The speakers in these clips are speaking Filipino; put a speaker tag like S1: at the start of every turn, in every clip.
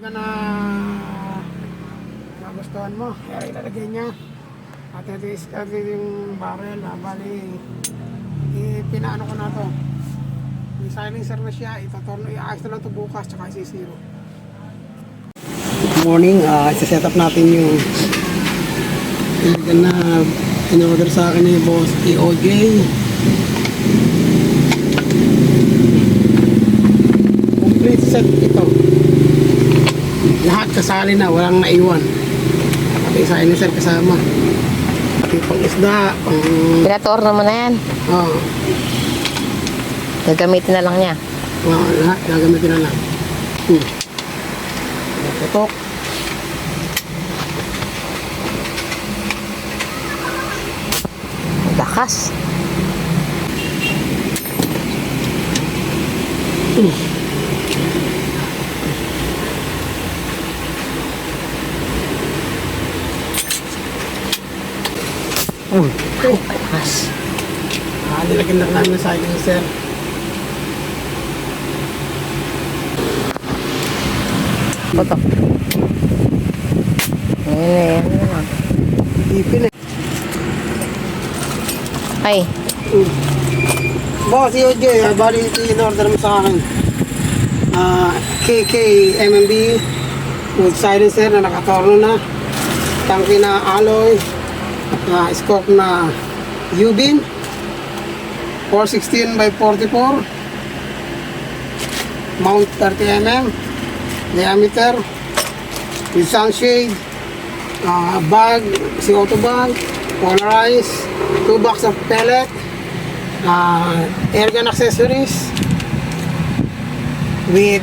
S1: Na nagustuhan mo, kaya ilalagay niya. At ito yung barrel, bali pinaano ko na to. May silencer na siya, i-ayos na lang ito bukas, tsaka isi-zero. Good morning, isa-set up natin yung na in-order sa akin ni Boss EOJ. Complete set ito. Lahat kasali na, walang naiwan. Pati silencer kasama. Pati pang isda, pang...
S2: Pinatorno mo na yan.
S1: Oo.
S2: Gagamitin na lang niya.
S1: Oo, lahat gagamitin na lang. Tutok.
S2: Lakas. Lakas.
S1: Nilagyan lang namin ng silencer.
S2: Putok. Ayan.
S1: Ipin eh.
S2: Ay.
S1: Boss EOJ, bali in-order mo sa akin. KK MMB with silencer na nakatorno na. Tangke na alloy. Scope na U-beam. 416 by 44. Mount 30mm. Diameter. With sunshade. Bag. CO2 bag. Polarized. 2 box of pellet. Air gun accessories with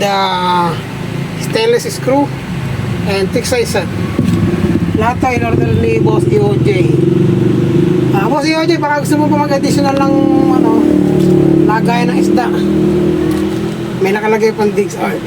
S1: stainless screw and thick size set. Lahat ito in-order ni Boss EOJ. Boss EOJ, baka gusto mo pa mag-additional ng lagay ng isda. May nakalagay pang digs art.